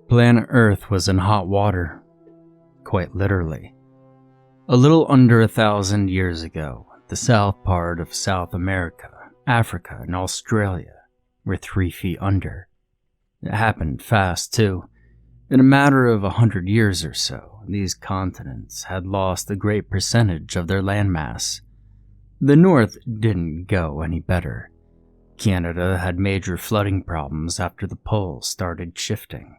Planet Earth was in hot water, quite literally. A little under 1,000 years ago, the south part of South America, Africa, and Australia were 3 feet under. It happened fast, too. In a matter of 100 years or so, these continents had lost a great percentage of their landmass. The North didn't go any better. Canada had major flooding problems after the poles started shifting.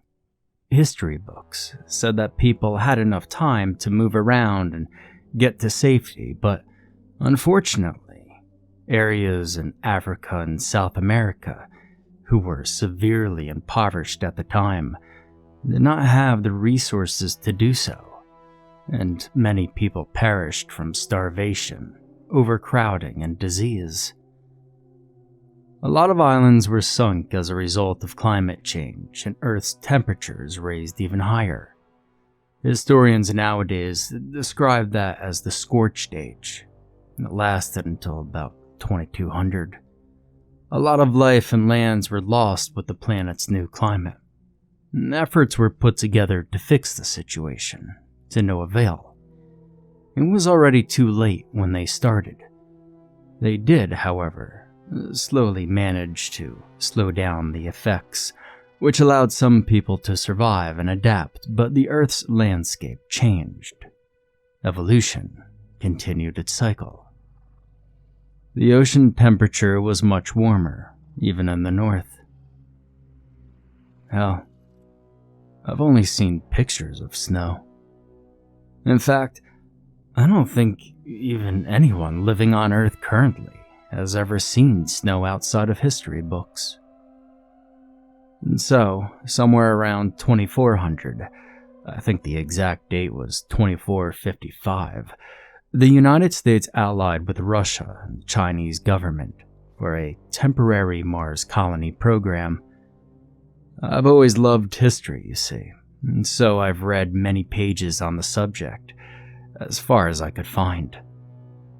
History books said that people had enough time to move around and get to safety, but unfortunately, areas in Africa and South America, who were severely impoverished at the time, did not have the resources to do so, and many people perished from starvation, overcrowding, and disease. A lot of islands were sunk as a result of climate change, and Earth's temperatures raised even higher. Historians nowadays describe that as the Scorched Age, and it lasted until about 2200. A lot of life and lands were lost with the planet's new climate. Efforts were put together to fix the situation, to no avail. It was already too late when they started. They did, however, slowly manage to slow down the effects, which allowed some people to survive and adapt, but the Earth's landscape changed. Evolution continued its cycle. The ocean temperature was much warmer, even in the north. Hell, I've only seen pictures of snow. In fact, I don't think even anyone living on Earth currently has ever seen snow outside of history books. And so, somewhere around 2400, I think the exact date was 2455, the United States allied with Russia and the Chinese government for a temporary Mars colony program. I've always loved history, you see, and so I've read many pages on the subject, as far as I could find.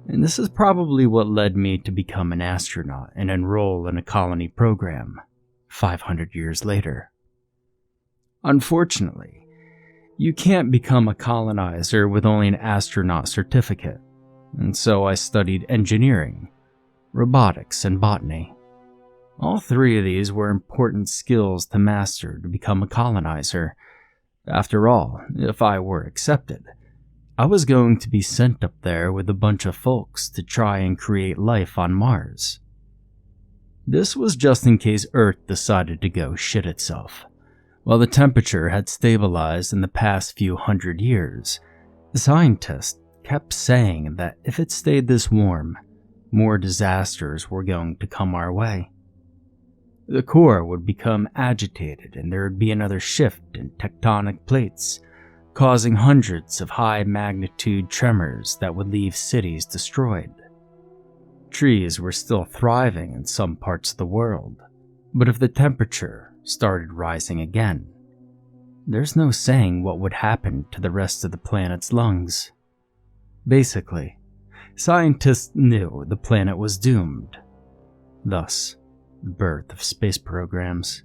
And this is probably what led me to become an astronaut and enroll in a colony program 500 years later. Unfortunately, you can't become a colonizer with only an astronaut certificate, and so I studied engineering, robotics, and botany. All 3 of these were important skills to master to become a colonizer. After all, if I were accepted, I was going to be sent up there with a bunch of folks to try and create life on Mars. This was just in case Earth decided to go shit itself. While the temperature had stabilized in the past few 100 years, scientists kept saying that if it stayed this warm, more disasters were going to come our way. The core would become agitated and there would be another shift in tectonic plates, causing hundreds of high-magnitude tremors that would leave cities destroyed. Trees were still thriving in some parts of the world, but if the temperature started rising again, there's no saying what would happen to the rest of the planet's lungs. Basically, scientists knew the planet was doomed. Thus, the birth of space programs.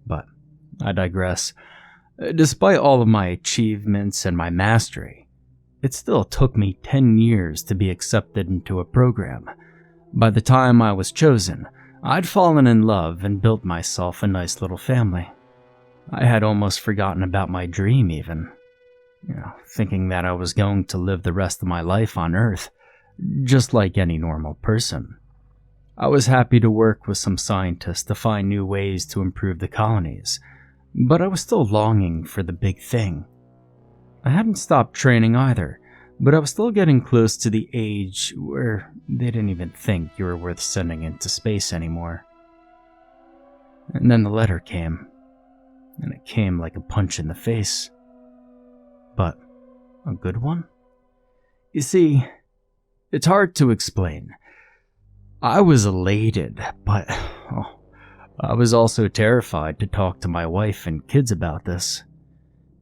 But I digress. Despite all of my achievements and my mastery, it still took me 10 years to be accepted into a program. By the time I was chosen, I'd fallen in love and built myself a nice little family. I had almost forgotten about my dream even. Thinking that I was going to live the rest of my life on Earth, just like any normal person. I was happy to work with some scientists to find new ways to improve the colonies, but I was still longing for the big thing. I hadn't stopped training either, but I was still getting close to the age where they didn't even think you were worth sending into space anymore. And then the letter came, and it came like a punch in the face. But a good one? You see, it's hard to explain. I was elated, but I was also terrified to talk to my wife and kids about this,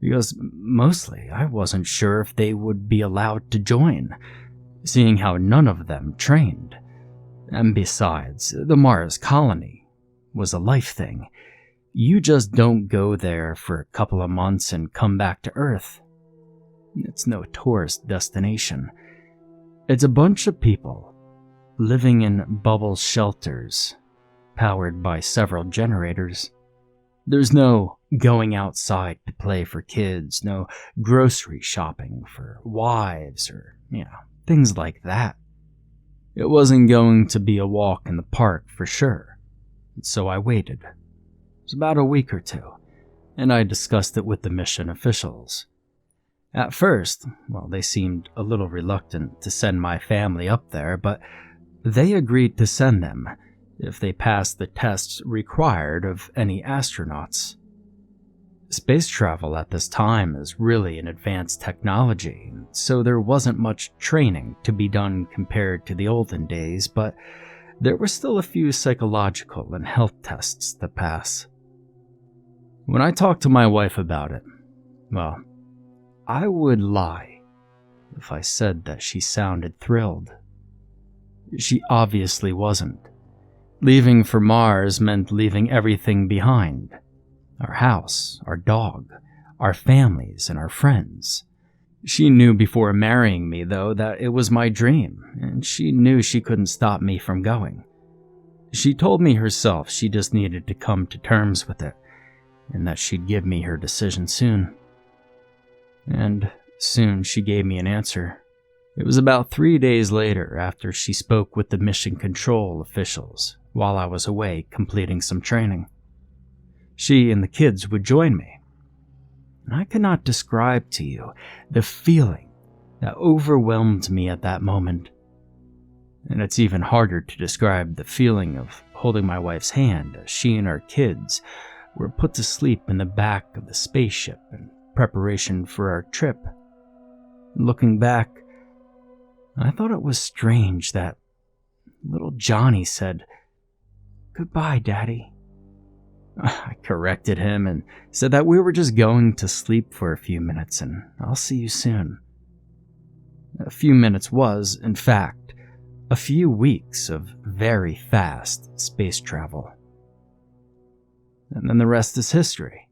because mostly I wasn't sure if they would be allowed to join, seeing how none of them trained. And besides, the Mars colony was a life thing. You just don't go there for a couple of months and come back to Earth. It's no tourist destination. It's a bunch of people living in bubble shelters, powered by several generators. There's no going outside to play for kids, no grocery shopping for wives or, things like that. It wasn't going to be a walk in the park for sure, so I waited. It was about a week or two, and I discussed it with the mission officials. At first, they seemed a little reluctant to send my family up there, but they agreed to send them if they passed the tests required of any astronauts. Space travel at this time is really an advanced technology, so there wasn't much training to be done compared to the olden days, but there were still a few psychological and health tests to pass. When I talked to my wife about it, I would lie if I said that she sounded thrilled. She obviously wasn't. Leaving for Mars meant leaving everything behind. Our house, our dog, our families, and our friends. She knew before marrying me, though, that it was my dream, and she knew she couldn't stop me from going. She told me herself she just needed to come to terms with it, and that she'd give me her decision soon. And soon she gave me an answer. It was about 3 days later after she spoke with the mission control officials while I was away completing some training. She and the kids would join me. And I cannot describe to you the feeling that overwhelmed me at that moment. And it's even harder to describe the feeling of holding my wife's hand as she and our kids were put to sleep in the back of the spaceship in preparation for our trip. Looking back, I thought it was strange that little Johnny said, "Goodbye, Daddy." I corrected him and said that we were just going to sleep for a few minutes and I'll see you soon. A few minutes was, in fact, a few weeks of very fast space travel. And then the rest is history.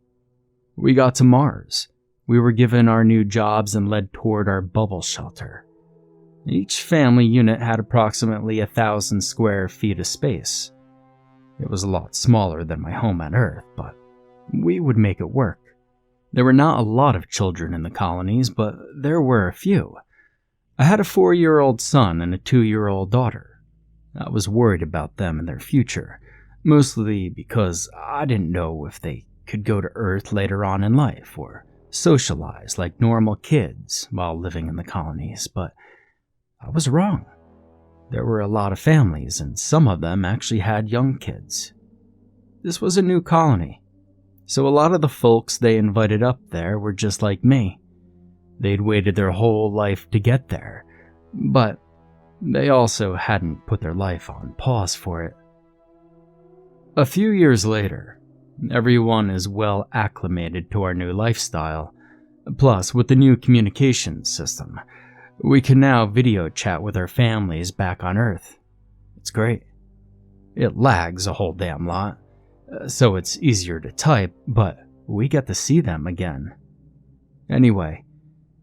We got to Mars. We were given our new jobs and led toward our bubble shelter. Each family unit had approximately 1,000 square feet of space. It was a lot smaller than my home on Earth, but we would make it work. There were not a lot of children in the colonies, but there were a few. I had a 4-year-old son and a 2-year-old daughter. I was worried about them and their future, mostly because I didn't know if they could go to Earth later on in life or socialize like normal kids while living in the colonies, but I was wrong. There were a lot of families, and some of them actually had young kids. This was a new colony, so a lot of the folks they invited up there were just like me. They'd waited their whole life to get there, but they also hadn't put their life on pause for it. A few years later, everyone is well acclimated to our new lifestyle. Plus, with the new communications system, we can now video chat with our families back on Earth. It's great. It lags a whole damn lot, so it's easier to type, but we get to see them again. Anyway,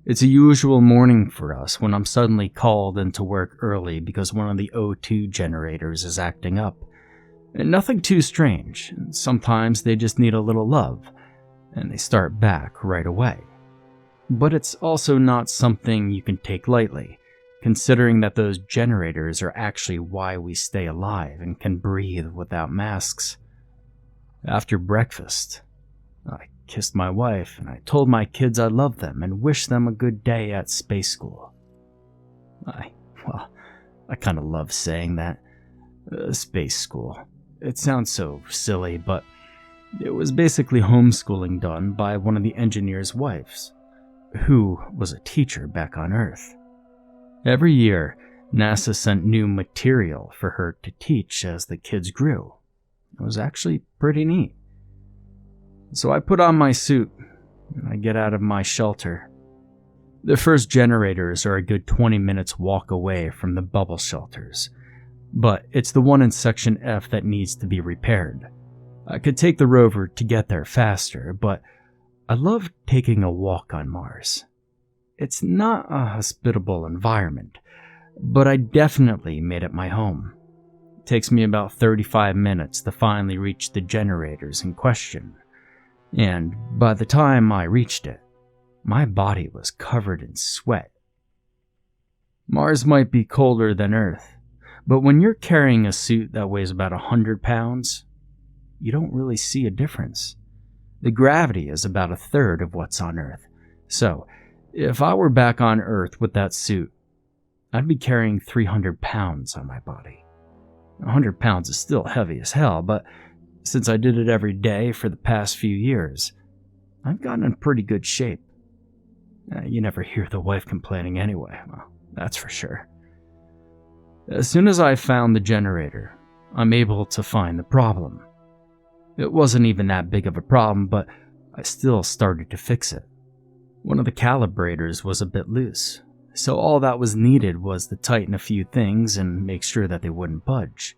it's a usual morning for us when I'm suddenly called into work early because one of the O2 generators is acting up. Nothing too strange. Sometimes they just need a little love, and they start back right away. But it's also not something you can take lightly, considering that those generators are actually why we stay alive and can breathe without masks. After breakfast, I kissed my wife and I told my kids I loved them and wished them a good day at space school. I kind of love saying that. Space school. It sounds so silly, but it was basically homeschooling done by one of the engineers' wives, who was a teacher back on Earth. Every year, NASA sent new material for her to teach as the kids grew. It was actually pretty neat. So I put on my suit, and I get out of my shelter. The first generators are a good 20 minutes walk away from the bubble shelters, but it's the one in Section F that needs to be repaired. I could take the rover to get there faster, but I love taking a walk on Mars. It's not a hospitable environment, but I definitely made it my home. It takes me about 35 minutes to finally reach the generators in question, and by the time I reached it, my body was covered in sweat. Mars might be colder than Earth, but when you're carrying a suit that weighs about 100 pounds, you don't really see a difference. The gravity is about a third of what's on Earth, so if I were back on Earth with that suit, I'd be carrying 300 pounds on my body. 100 pounds is still heavy as hell, but since I did it every day for the past few years, I've gotten in pretty good shape. You never hear the wife complaining anyway, well, that's for sure. As soon as I found the generator, I'm able to find the problem. It wasn't even that big of a problem, but I still started to fix it. One of the calibrators was a bit loose, so all that was needed was to tighten a few things and make sure that they wouldn't budge.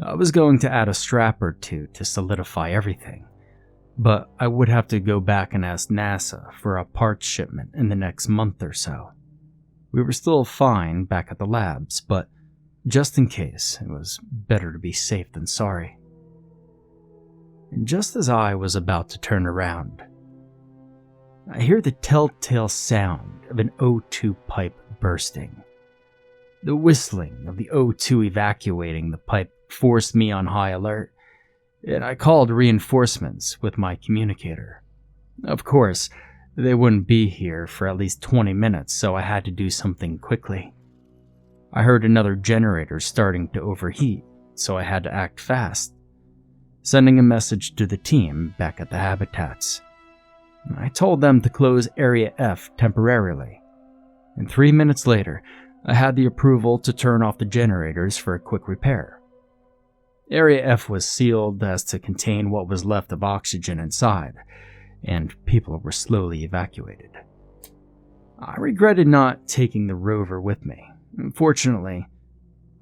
I was going to add a strap or two to solidify everything, but I would have to go back and ask NASA for a parts shipment in the next month or so. We were still fine back at the labs, but just in case, it was better to be safe than sorry. And just as I was about to turn around, I hear the telltale sound of an O2 pipe bursting. The whistling of the O2 evacuating the pipe forced me on high alert, and I called reinforcements with my communicator. Of course, they wouldn't be here for at least 20 minutes, so I had to do something quickly. I heard another generator starting to overheat, so I had to act fast, sending a message to the team back at the habitats. I told them to close Area F temporarily, and 3 minutes later, I had the approval to turn off the generators for a quick repair. Area F was sealed as to contain what was left of oxygen inside, and people were slowly evacuated. I regretted not taking the rover with me. Fortunately,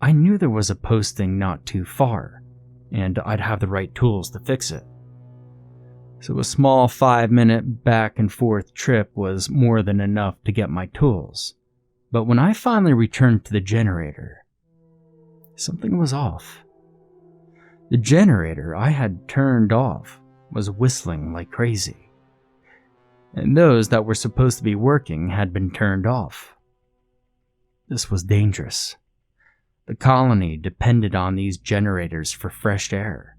I knew there was a posting not too far, and I'd have the right tools to fix it. So a small 5-minute back and forth trip was more than enough to get my tools. But when I finally returned to the generator, something was off. The generator I had turned off was whistling like crazy, and those that were supposed to be working had been turned off. This was dangerous. The colony depended on these generators for fresh air,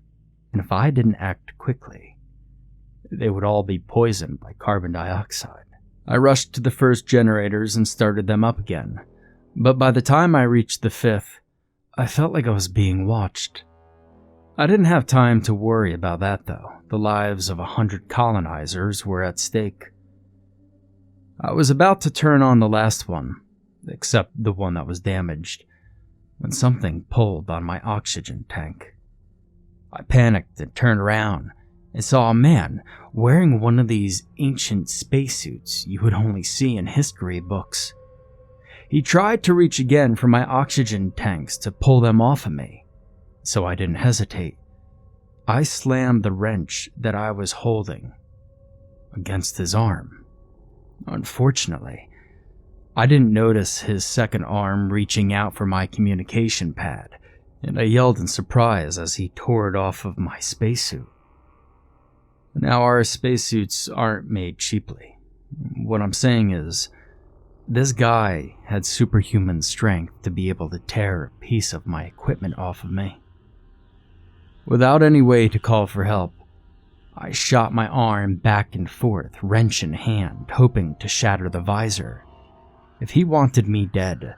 and if I didn't act quickly, they would all be poisoned by carbon dioxide. I rushed to the first generators and started them up again, but by the time I reached the fifth, I felt like I was being watched. I didn't have time to worry about that though. The lives of 100 colonizers were at stake. I was about to turn on the last one, except the one that was damaged, when something pulled on my oxygen tank. I panicked and turned around and saw a man wearing one of these ancient spacesuits you would only see in history books. He tried to reach again for my oxygen tanks to pull them off of me, so I didn't hesitate. I slammed the wrench that I was holding against his arm. Unfortunately, I didn't notice his second arm reaching out for my communication pad, and I yelled in surprise as he tore it off of my spacesuit. Now, our spacesuits aren't made cheaply. What I'm saying is, this guy had superhuman strength to be able to tear a piece of my equipment off of me. Without any way to call for help, I shot my arm back and forth, wrench in hand, hoping to shatter the visor. If he wanted me dead,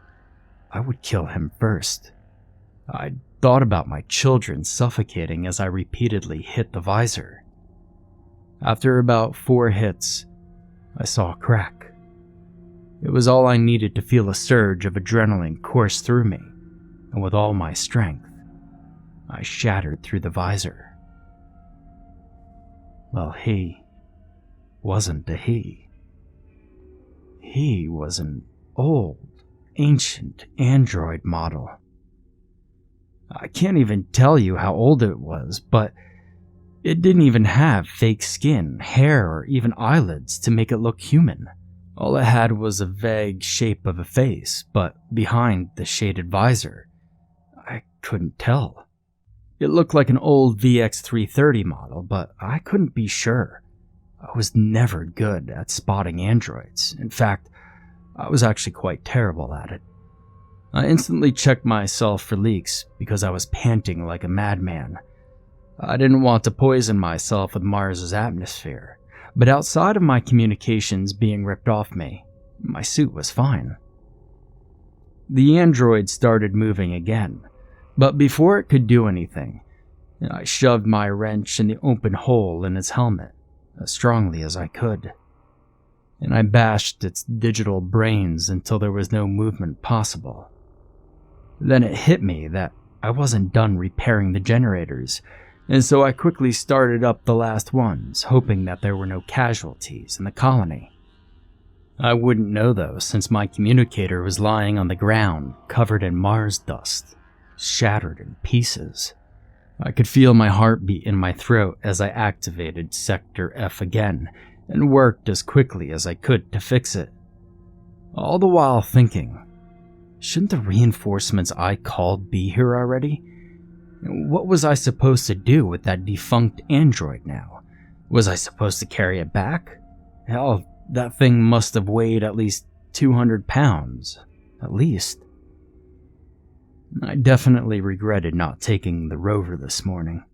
I would kill him first. I thought about my children suffocating as I repeatedly hit the visor. After about 4 hits, I saw a crack. It was all I needed to feel a surge of adrenaline course through me, and with all my strength, I shattered through the visor. Well, he wasn't a he. He was an old, ancient android model. I can't even tell you how old it was, but It didn't even have fake skin, hair, or even eyelids to make it look human. All it had was a vague shape of a face, but behind the shaded visor, I couldn't tell. It looked like an old VX330 model, but I couldn't be sure. I was never good at spotting androids. In fact, I was actually quite terrible at it. I instantly checked myself for leaks because I was panting like a madman. I didn't want to poison myself with Mars's atmosphere, but outside of my communications being ripped off me, my suit was fine. The android started moving again, but before it could do anything, I shoved my wrench in the open hole in its helmet as strongly as I could, and I bashed its digital brains until there was no movement possible. Then it hit me that I wasn't done repairing the generators, and so I quickly started up the last ones, hoping that there were no casualties in the colony. I wouldn't know though, since my communicator was lying on the ground, covered in Mars dust, shattered in pieces. I could feel my heartbeat in my throat as I activated Sector F again, and worked as quickly as I could to fix it. All the while thinking, shouldn't the reinforcements I called be here already? What was I supposed to do with that defunct android now? Was I supposed to carry it back? Hell, that thing must have weighed at least 200 pounds. At least. I definitely regretted not taking the rover this morning.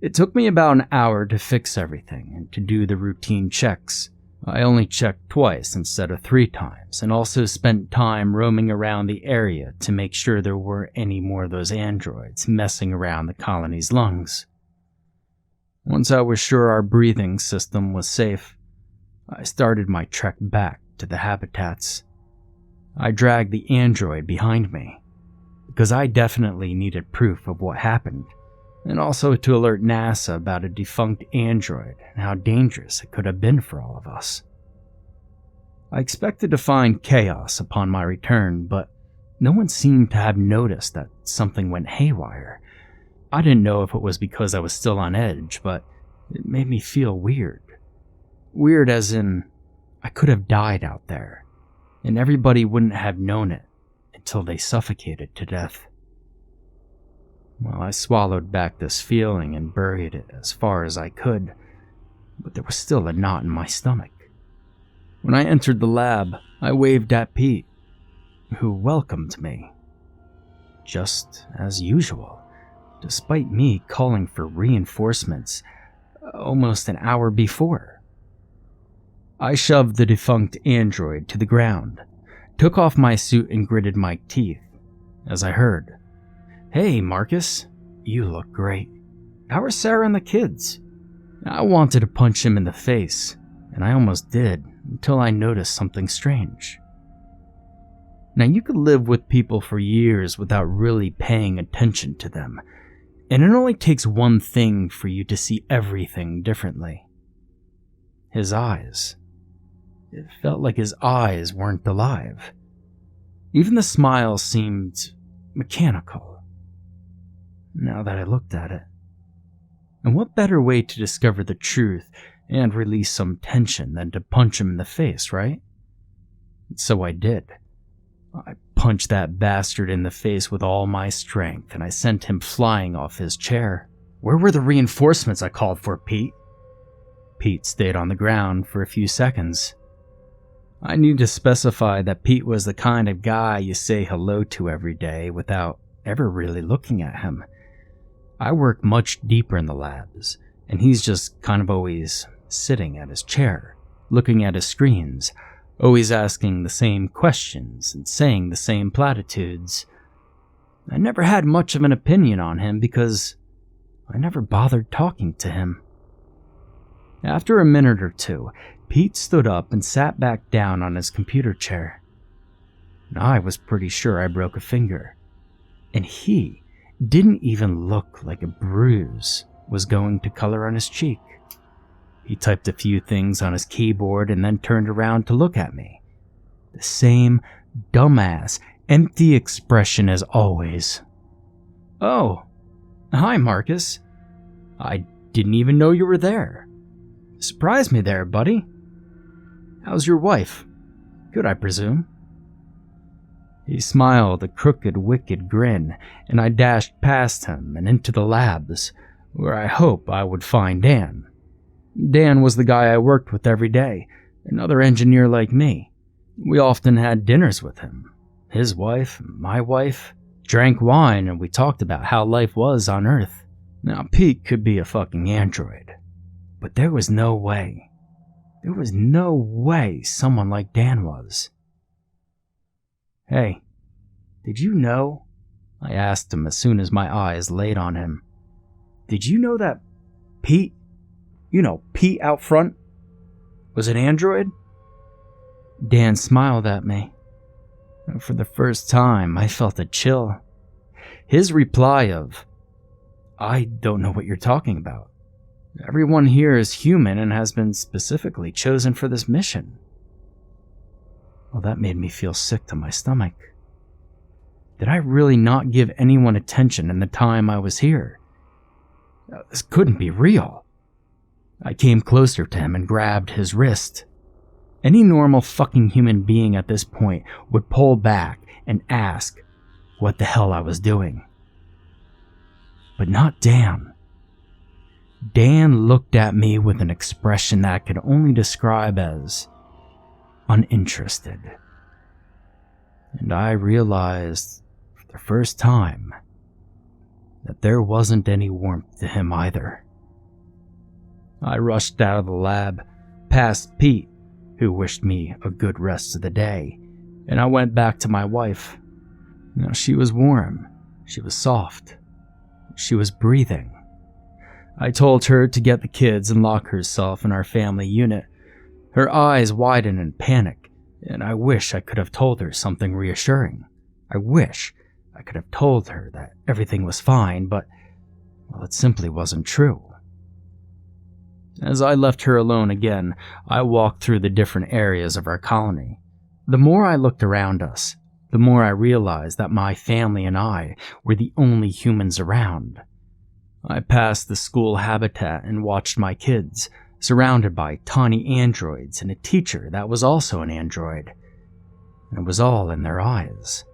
It took me about an hour to fix everything and to do the routine checks. I only checked twice instead of 3 times, and also spent time roaming around the area to make sure there weren't any more of those androids messing around the colony's lungs. Once I was sure our breathing system was safe, I started my trek back to the habitats. I dragged the android behind me, because I definitely needed proof of what happened, and also to alert NASA about a defunct android and how dangerous it could have been for all of us. I expected to find chaos upon my return, but no one seemed to have noticed that something went haywire. I didn't know if it was because I was still on edge, but it made me feel weird. Weird as in, I could have died out there, and everybody wouldn't have known it until they suffocated to death. Well, I swallowed back this feeling and buried it as far as I could, but there was still a knot in my stomach. When I entered the lab, I waved at Pete, who welcomed me. Just as usual, despite me calling for reinforcements almost an hour before. I shoved the defunct android to the ground, took off my suit and gritted my teeth as I heard, "Hey, Marcus, you look great. How are Sarah and the kids?" I wanted to punch him in the face, and I almost did until I noticed something strange. Now, you could live with people for years without really paying attention to them, and it only takes one thing for you to see everything differently. His eyes. It felt like his eyes weren't alive. Even the smile seemed mechanical, now that I looked at it. And what better way to discover the truth and release some tension than to punch him in the face, right? So I did. I punched that bastard in the face with all my strength, and I sent him flying off his chair. "Where were the reinforcements I called for, Pete?" Pete stayed on the ground for a few seconds. I need to specify that Pete was the kind of guy you say hello to every day without ever really looking at him. I work much deeper in the labs, and he's just kind of always sitting at his chair, looking at his screens, always asking the same questions and saying the same platitudes. I never had much of an opinion on him because I never bothered talking to him. After a minute or two, Pete stood up and sat back down on his computer chair. I was pretty sure I broke a finger, and he didn't even look like a bruise was going to color on his cheek. He typed a few things on his keyboard and then turned around to look at me. The same dumbass, empty expression as always. "Oh, hi, Marcus." I didn't even know you were there. Surprised me there, buddy. How's your wife? Good, I presume." He smiled a crooked, wicked grin, and I dashed past him and into the labs, where I hope I would find Dan. Dan was the guy I worked with every day, another engineer like me. We often had dinners with him. His wife, my wife, drank wine, and we talked about how life was on Earth. Now, Pete could be a fucking android, but there was no way someone like Dan was. "Hey, did you know?" I asked him as soon as my eyes laid on him. "Did you know that Pete, Pete out front, was an android?" Dan smiled at me. For the first time, I felt a chill. His reply of, "I don't know what you're talking about. Everyone here is human and has been specifically chosen for this mission." Well, that made me feel sick to my stomach. Did I really not give anyone attention in the time I was here? This couldn't be real. I came closer to him and grabbed his wrist. Any normal fucking human being at this point would pull back and ask what the hell I was doing. But not Dan. Dan looked at me with an expression that I could only describe as uninterested. And I realized for the first time that there wasn't any warmth to him either. I rushed out of the lab, past Pete, who wished me a good rest of the day, and I went back to my wife. Now, she was warm, she was soft, she was breathing. I told her to get the kids and lock herself in our family unit. Her eyes widened in panic, and I wish I could have told her something reassuring. I wish I could have told her that everything was fine, but, well, it simply wasn't true. As I left her alone again, I walked through the different areas of our colony. The more I looked around us, the more I realized that my family and I were the only humans around. I passed the school habitat and watched my kids, surrounded by tiny androids and a teacher that was also an android. And it was all in their eyes.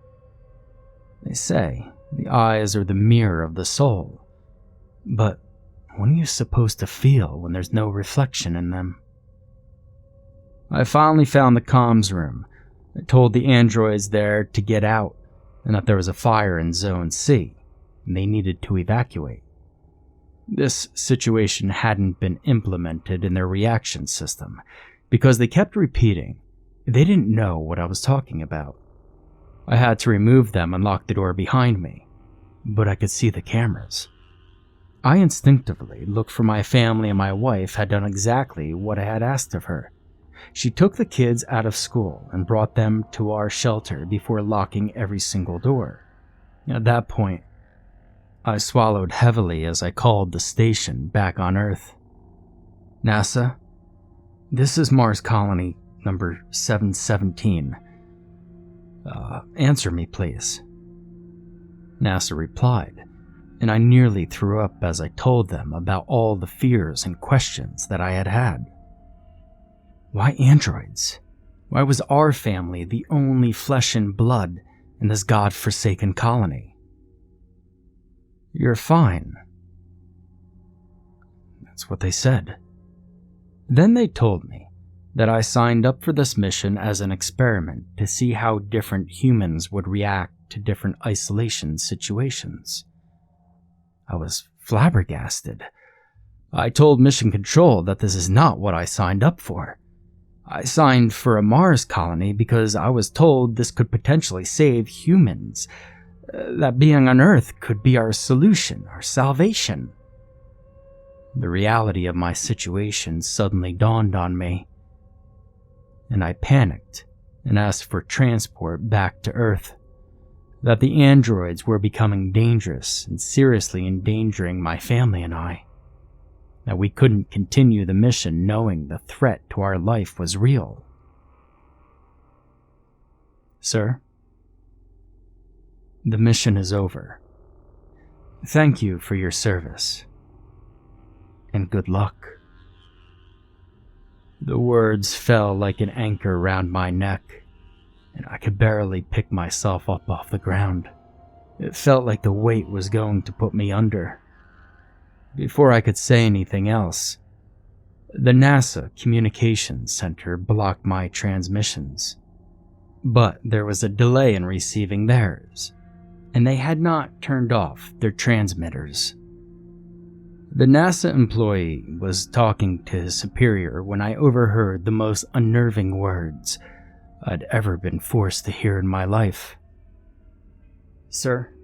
They say the eyes are the mirror of the soul, but what are you supposed to feel when there's no reflection in them? I finally found the comms room. I told the androids there to get out and that there was a fire in Zone C and they needed to evacuate. This situation hadn't been implemented in their reaction system because they kept repeating they didn't know what I was talking about. I had to remove them and lock the door behind me, but I could see the cameras. I instinctively looked for my family, and my wife had done exactly what I had asked of her. She took the kids out of school and brought them to our shelter before locking every single door. At that point, I swallowed heavily as I called the station back on Earth. "NASA, this is Mars Colony number 717. Answer me, please." NASA replied, and I nearly threw up as I told them about all the fears and questions that I had had. Why androids? Why was our family the only flesh and blood in this god-forsaken colony? "You're fine." That's what they said. Then they told me that I signed up for this mission as an experiment to see how different humans would react to different isolation situations. I was flabbergasted. I told Mission Control that this is not what I signed up for. I signed for a Mars colony because I was told this could potentially save humans, that being on Earth could be our solution, our salvation. The reality of my situation suddenly dawned on me, and I panicked and asked for transport back to Earth. That the androids were becoming dangerous and seriously endangering my family and I. That we couldn't continue the mission knowing the threat to our life was real. "Sir, the mission is over. Thank you for your service. and good luck." The words fell like an anchor round my neck, and I could barely pick myself up off the ground. It felt like the weight was going to put me under. Before I could say anything else, the NASA Communications Center blocked my transmissions. But there was a delay in receiving theirs, and they had not turned off their transmitters. The NASA employee was talking to his superior when I overheard the most unnerving words I'd ever been forced to hear in my life. "Sir,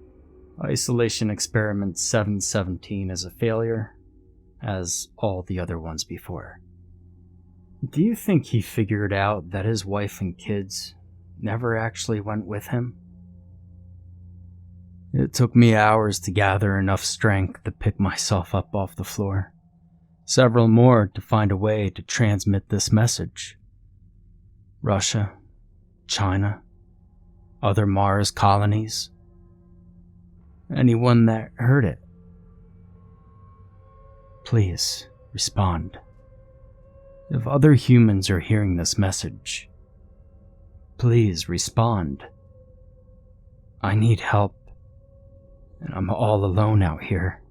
isolation experiment 717 is a failure, as all the other ones before. Do you think he figured out that his wife and kids never actually went with him?" It took me hours to gather enough strength to pick myself up off the floor, several more to find a way to transmit this message. Russia, China, other Mars colonies, anyone that heard it. Please respond. If other humans are hearing this message, please respond. I need help, and I'm all alone out here.